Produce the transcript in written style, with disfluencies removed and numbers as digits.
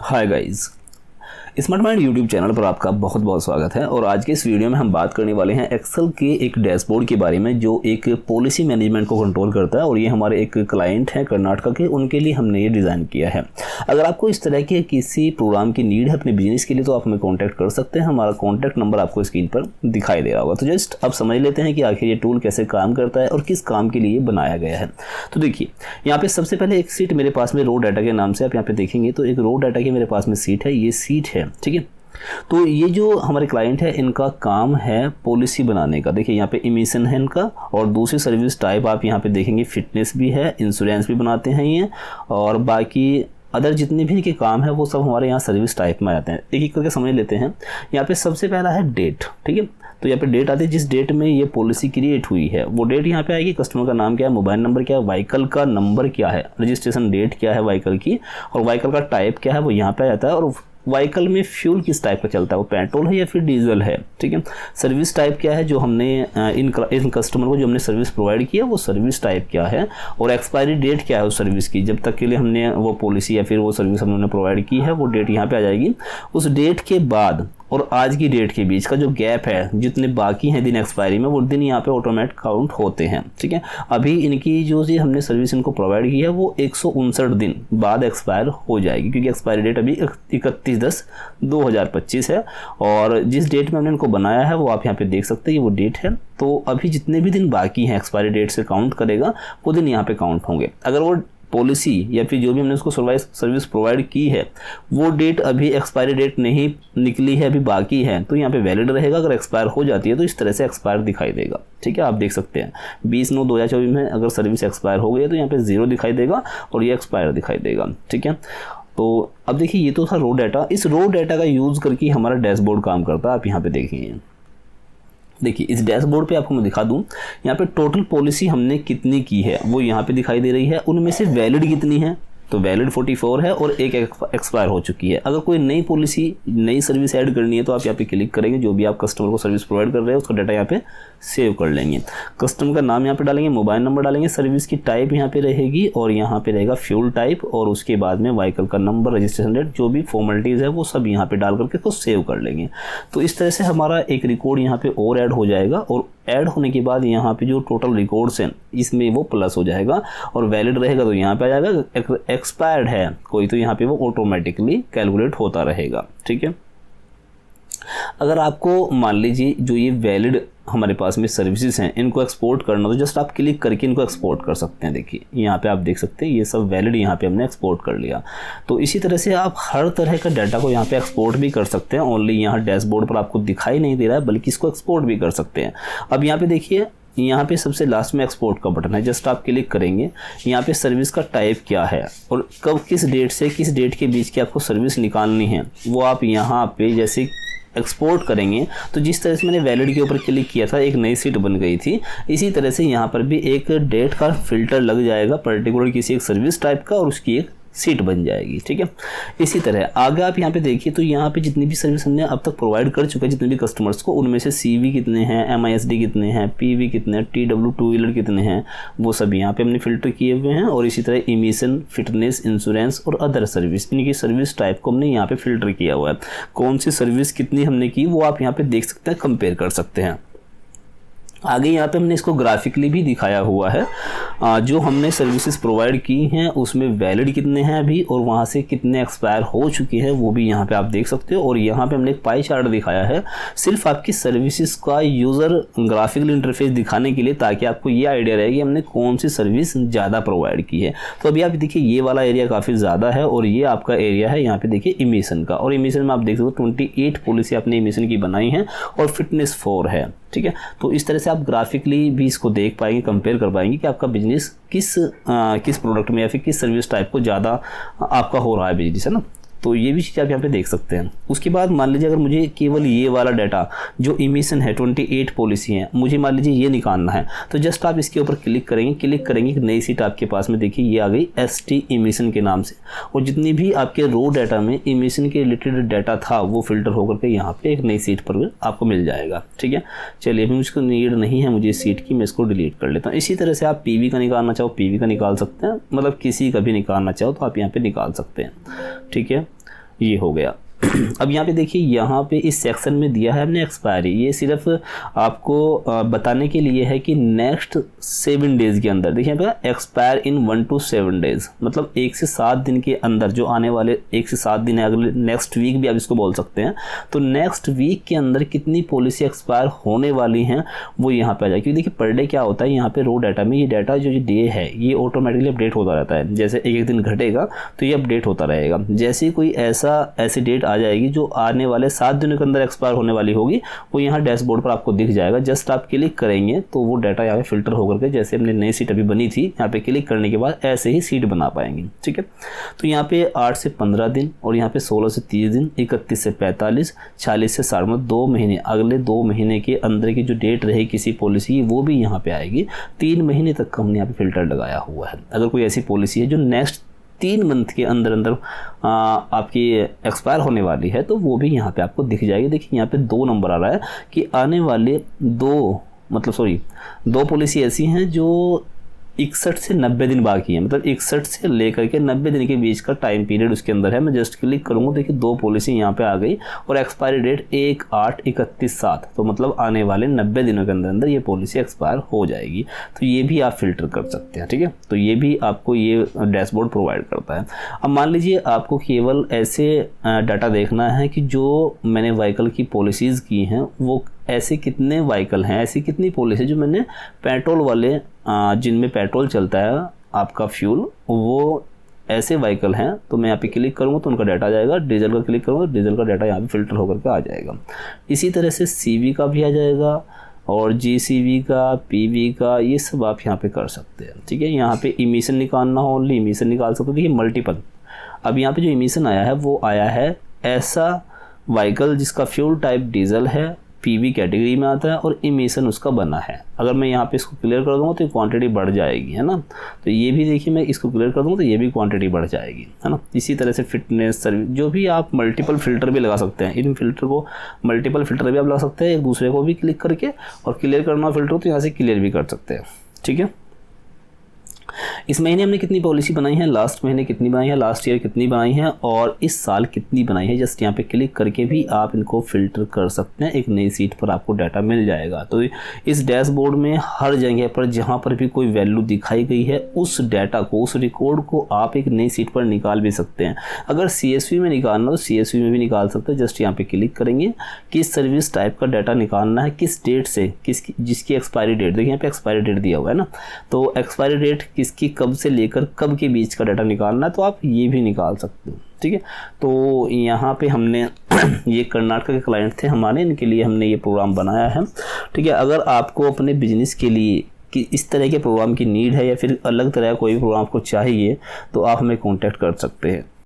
Hi guys, smart mind YouTube channel पर आपका बहुत बहुत स्वागत है। और आज के इस वीडियो में हम बात करने वाले हैं एक्सेल के एक डैशबोर्ड के बारे में जो एक पॉलिसी मैनेजमेंट को कंट्रोल करता है। और ये हमारे एक क्लाइंट हैं कर्नाटक के, उनके लिए हमने ये डिज़ाइन किया है। अगर आपको इस तरह के किसी प्रोग्राम की नीड है अपने बिजनेस के लिए तो आप हमें कॉन्टैक्ट कर सकते हैं। हमारा कॉन्टैक्ट नंबर आपको स्क्रीन पर दिखाई दे रहा होगा। तो जस्ट अब समझ लेते हैं कि आखिर ये टूल कैसे काम करता है और किस काम के लिए बनाया गया है। तो देखिए, यहाँ पे सबसे पहले एक सीट मेरे पास में रो डाटा के नाम से आप यहाँ पे देखेंगे तो एक रो डाटा की मेरे पास में सीट है, ये सीट है, ठीक है। तो ये जो हमारे क्लाइंट है इनका काम है पॉलिसी बनाने का। देखिए यहाँ पे इमिशन है इनका, और दूसरी सर्विस टाइप आप यहाँ पे देखेंगे फिटनेस भी है, इंश्योरेंस भी बनाते हैं ये, और बाकी अदर जितने भी इनके काम है वो सब हमारे यहाँ सर्विस टाइप में आते हैं। एक एक करके समझ लेते हैं। यहाँ पे सबसे पहला है डेट, ठीक है। तो यहाँ पे डेट आती है जिस डेट में ये पॉलिसी क्रिएट हुई है, वो डेट यहाँ पे आएगी। कस्टमर का नाम क्या है, मोबाइल नंबर क्या है, व्हीकल का नंबर क्या है, रजिस्ट्रेशन डेट क्या है व्हीकल की, और व्हीकल का टाइप क्या है वो यहाँ पे आ जाता है। और व्हीकल में फ्यूल किस टाइप का चलता है, वो पेट्रोल है या फिर डीजल है, ठीक है। सर्विस टाइप क्या है जो हमने इन कस्टमर को जो हमने सर्विस प्रोवाइड किया वो सर्विस टाइप क्या है, और एक्सपायरी डेट क्या है उस सर्विस की, जब तक के लिए हमने वो पॉलिसी या फिर वो सर्विस हमने प्रोवाइड की है वो डेट यहाँ पे आ जाएगी। उस डेट के बाद और आज की डेट के बीच का जो गैप है, जितने बाकी हैं दिन एक्सपायरी में, वो दिन यहाँ पे ऑटोमेटिक काउंट होते हैं, ठीक है। अभी इनकी जो जी हमने सर्विस इनको प्रोवाइड की है वो 159 दिन बाद एक्सपायर हो जाएगी, क्योंकि एक्सपायरी डेट अभी 31/10/2025 है। और जिस डेट में हमने इनको बनाया है वो आप यहाँ पे देख सकते हैं, ये वो डेट है। तो अभी जितने भी दिन बाकी हैं एक्सपायरी डेट से काउंट करेगा वो दिन यहाँ पे काउंट होंगे। अगर वो पॉलिसी या फिर जो भी हमने उसको सर्विस प्रोवाइड की है वो डेट अभी एक्सपायरी डेट नहीं निकली है, अभी बाकी है, तो यहाँ पे वैलिड रहेगा। अगर एक्सपायर हो जाती है तो इस तरह से एक्सपायर दिखाई देगा, ठीक है। आप देख सकते हैं 20/9/2024 में अगर सर्विस एक्सपायर हो गई है तो यहाँ पे 0 दिखाई देगा और ये एक्सपायर दिखाई देगा, ठीक है। तो अब देखिए, ये तो था रो डाटा। इस रो डाटा का यूज़ करके हमारा डैशबोर्ड काम करता है। आप यहाँ पे देखेंगे, देखिए इस डैशबोर्ड पे आपको मैं दिखा दूं, यहाँ पे टोटल पॉलिसी हमने कितनी की है वो यहाँ पे दिखाई दे रही है। उनमें से वैलिड कितनी है, तो वैलिड 44 है और एक एक्सपायर हो चुकी है। अगर कोई नई पॉलिसी नई सर्विस ऐड करनी है तो आप यहाँ पे क्लिक करेंगे, जो भी आप कस्टमर को सर्विस प्रोवाइड कर रहे हैं उसका डाटा यहाँ पे सेव कर लेंगे। कस्टमर का नाम यहाँ पे डालेंगे, मोबाइल नंबर डालेंगे, सर्विस की टाइप यहाँ पे रहेगी और यहाँ पे रहेगा फ्यूल टाइप, और उसके बाद में व्हीकल का नंबर, रजिस्ट्रेशन डेट, जो भी फॉर्मेलिटीज़ है वो सब यहाँ पे डाल करके उसको सेव कर लेंगे। तो इस तरह से हमारा एक रिकॉर्ड यहाँ पे और ऐड हो जाएगा, और ऐड होने के बाद यहाँ पे जो टोटल रिकॉर्ड्स हैं इसमें वो प्लस हो जाएगा, और वैलिड रहेगा तो यहाँ पे आ जाएगा। एक्सपायर्ड है कोई तो यहाँ पे वो ऑटोमेटिकली कैलकुलेट होता रहेगा, ठीक है। अगर आपको मान लीजिए जो ये वैलिड हमारे पास में सर्विसेज हैं इनको एक्सपोर्ट करना, तो जस्ट आप क्लिक करके इनको एक्सपोर्ट कर सकते हैं। देखिए यहाँ पे आप देख सकते हैं ये सब वैलिड यहाँ पे हमने एक्सपोर्ट कर लिया। तो इसी तरह से आप हर तरह का डाटा को यहाँ पे एक्सपोर्ट भी कर सकते हैं। ओनली यहाँ डैशबोर्ड पर आपको दिखाई नहीं दे रहा है, बल्कि इसको एक्सपोर्ट भी कर सकते हैं। अब यहाँ पे देखिए, यहाँ पे सबसे लास्ट में एक्सपोर्ट का बटन है, जस्ट आप क्लिक करेंगे। यहाँ पे सर्विस का टाइप क्या है और कब किस डेट से किस डेट के बीच की आपको सर्विस निकालनी है वो आप यहाँ पे जैसे एक्सपोर्ट करेंगे तो जिस तरह से मैंने वैलिड के ऊपर क्लिक किया था एक नई सीट बन गई थी, इसी तरह से यहाँ पर भी एक डेट का फिल्टर लग जाएगा पर्टिकुलर किसी एक सर्विस टाइप का, और उसकी एक सीट बन जाएगी, ठीक है। इसी तरह आगे आप यहाँ पे देखिए तो यहाँ पे जितनी भी सर्विस हमने अब तक प्रोवाइड कर चुके हैं जितने भी कस्टमर्स को, उनमें से CV कितने हैं, MISD कितने हैं, PV कितने हैं, TW टू व्हीलर कितने हैं, वो सब यहाँ पे हमने फिल्टर किए हुए हैं। और इसी तरह इमिशन, फिटनेस, इंश्योरेंस और अदर सर्विस, इनकी सर्विस टाइप को हमने यहाँ पे फिल्टर किया हुआ है। कौन सी सर्विस कितनी हमने की वो आप यहाँ पे देख सकते हैं, कंपेयर कर सकते हैं। आगे यहाँ पे हमने इसको ग्राफिकली भी दिखाया हुआ है, जो हमने सर्विसेज प्रोवाइड की हैं उसमें वैलिड कितने हैं अभी और वहाँ से कितने एक्सपायर हो चुके हैं वो भी यहाँ पे आप देख सकते हो। और यहाँ पे हमने एक पाई चार्ट दिखाया है सिर्फ आपकी सर्विसेज का यूज़र ग्राफिकल इंटरफेस दिखाने के लिए, ताकि आपको ये आइडिया रहे कि हमने कौन सी सर्विस ज़्यादा प्रोवाइड की है। तो अभी आप देखिए ये वाला एरिया काफ़ी ज़्यादा है और ये आपका एरिया है यहाँ पे देखिए इमिशन का, और इमिशन में आप देख सकते हो 28 पॉलिसी आपने इमिशन की बनाई है और फिटनेस 4 है, ठीक है। तो इस तरह से आप ग्राफिकली भी इसको देख पाएंगे, कंपेयर कर पाएंगे कि आपका बिजनेस किस प्रोडक्ट में या फिर किस सर्विस टाइप को ज़्यादा आपका हो रहा है बिजनेस, है ना। तो ये भी चीज़ आप यहाँ पे देख सकते हैं। उसके बाद मान लीजिए अगर मुझे केवल ये वाला डाटा जो इमिशन है 28 पॉलिसी हैं, मुझे मान लीजिए ये निकालना है, तो जस्ट आप इसके ऊपर क्लिक करेंगे एक नई सीट आपके पास में देखिए ये आ गई ST इमिशन के नाम से, और जितनी भी आपके रो डाटा में इमिशन के रिलेटेड डाटा था वो फिल्टर होकर के यहाँ पे एक नई सीट पर आपको मिल जाएगा, ठीक है। चलिए अभी मुझको नीड नहीं है मुझे इस सीट की, मैं इसको डिलीट कर लेता हूँ। इसी तरह से आप PV का निकालना चाहो PV का निकाल सकते हैं, मतलब किसी का भी निकालना चाहो तो आप यहाँ पे निकाल सकते हैं, ठीक है। ये हो गया। अब यहाँ पे देखिए, यहाँ पे इस सेक्शन में दिया है हमने एक्सपायरी, ये सिर्फ आपको बताने के लिए है कि नेक्स्ट 7 डेज़ के अंदर, देखिए यहाँ पे एक्सपायर इन 1 to 7 डेज़, मतलब 1 से 7 दिन के अंदर, जो आने वाले 1 से 7 दिन है, अगले नेक्स्ट वीक भी आप इसको बोल सकते हैं, तो नेक्स्ट वीक के अंदर कितनी पॉलिसी एक्सपायर होने वाली हैं वो यहाँ पे आ जाए। क्योंकि देखिए पर डे क्या होता है यहाँ पे रो डाटा में, ये डाटा जो डे है ये ऑटोमेटिकली अपडेट होता रहता है, जैसे एक दिन घटेगा तो ये अपडेट होता रहेगा। जैसे ही कोई ऐसी डेट आ जाएगी जो आने वाले 7 दिनों के अंदर एक्सपायर होने वाली होगी, वो यहाँ डैशबोर्ड पर आपको दिख जाएगा। जस्ट आप क्लिक करेंगे तो वो डाटा यहाँ पे फिल्टर होकर के, जैसे हमने नई सीट अभी बनी थी, यहाँ पे क्लिक करने के बाद ऐसे ही सीट बना पाएंगे। ठीक है, तो यहाँ पे 8 से 15 दिन और यहाँ पे 16 से 30 दिन, 31 से 45, 40 से 60, 2 महीने, अगले 2 महीने के अंदर की जो डेट रहे किसी पॉलिसी की वो भी यहाँ पे आएगी। 3 महीने तक का हमने यहाँ पे फिल्टर लगाया हुआ है। अगर कोई ऐसी पॉलिसी है जो नेक्स्ट 3 मंथ के अंदर आपकी एक्सपायर होने वाली है तो वो भी यहाँ पे आपको दिख जाएगी। देखिए यहाँ पे 2 नंबर आ रहा है कि आने वाले 2 पॉलिसी ऐसी हैं जो 61 से 90 दिन बाकी है, मतलब 61 से लेकर के 90 दिन के बीच का टाइम पीरियड उसके अंदर है। मैं जस्ट क्लिक करूँगा, देखिए 2 पॉलिसी यहाँ पे आ गई और एक्सपायरी डेट 1/8/31/7, तो मतलब आने वाले 90 दिनों के अंदर अंदर ये पॉलिसी एक्सपायर हो जाएगी। तो ये भी आप फिल्टर कर सकते हैं। ठीक है, तो ये भी आपको ये डैशबोर्ड प्रोवाइड करता है। अब मान लीजिए आपको केवल ऐसे डाटा देखना है कि जो मैंने व्हीकल की पॉलिसीज़ की हैं वो ऐसे कितने व्हीकल हैं, ऐसी कितनी पॉलिसी जो मैंने पेट्रोल वाले जिनमें पेट्रोल चलता है आपका फ्यूल, वो ऐसे व्हीकल हैं, तो मैं यहाँ पे क्लिक करूँगा तो उनका डाटा आ जाएगा। डीजल का क्लिक करूँगा, डीजल का डाटा यहाँ पे फिल्टर होकर के आ जाएगा। इसी तरह से सीवी का भी आ जाएगा और जीसीवी का, पीवी का, ये सब आप यहाँ पे कर सकते हैं। ठीक है, यहाँ पे इमिशन निकालना हो, ओनली इमिशन निकाल सकते हो। देखिए मल्टीपल, अब यहाँ पे जो इमिशन आया है वो आया है ऐसा व्हीकल जिसका फ्यूल टाइप डीजल है, पीवी कैटेगरी में आता है और इमिशन उसका बना है। अगर मैं यहाँ पे इसको क्लियर कर दूँगा तो ये क्वांटिटी बढ़ जाएगी, है ना। तो ये भी देखिए मैं इसको क्लियर कर दूँगा तो ये भी क्वांटिटी बढ़ जाएगी, है ना। इसी तरह से फिटनेस, सर्विस, जो भी आप मल्टीपल फिल्टर भी लगा सकते हैं। इन फिल्टर को मल्टीपल फिल्टर भी आप लगा सकते हैं, एक दूसरे को भी क्लिक करके, और क्लियर करना फिल्टर तो यहाँ से क्लियर भी कर सकते हैं। ठीक है, इस महीने हमने कितनी पॉलिसी बनाई है, लास्ट महीने कितनी बनाई है, लास्ट ईयर कितनी बनाई है और इस साल कितनी बनाई है, जस्ट यहाँ पे क्लिक करके भी आप इनको फिल्टर कर सकते हैं। एक नई सीट पर आपको डाटा मिल जाएगा। तो इस डैशबोर्ड में हर जगह पर जहाँ पर भी कोई वैल्यू दिखाई गई है उस डाटा को, उस रिकॉर्ड को आप एक नई सीट पर निकाल भी सकते हैं। अगर CSV में निकालना तो CSV में भी निकाल सकते हैं। जस्ट यहाँ पे क्लिक करेंगे, किस सर्विस टाइप का डाटा निकालना है, किस डेट से, जिसकी एक्सपायरी डेट, देखिए यहाँ पे एक्सपायरी डेट दिया हुआ है ना, तो एक्सपायरी डेट किसकी कब से लेकर कब के बीच का डाटा निकालना है, तो आप ये भी निकाल सकते हो। ठीक है, तो यहाँ पे हमने ये कर्नाटक के क्लाइंट थे हमारे, इनके लिए हमने ये प्रोग्राम बनाया है। ठीक है, अगर आपको अपने बिजनेस के लिए कि इस तरह के प्रोग्राम की नीड है या फिर अलग तरह का कोई प्रोग्राम आपको चाहिए तो आप हमें कॉन्टैक्ट कर सकते हैं।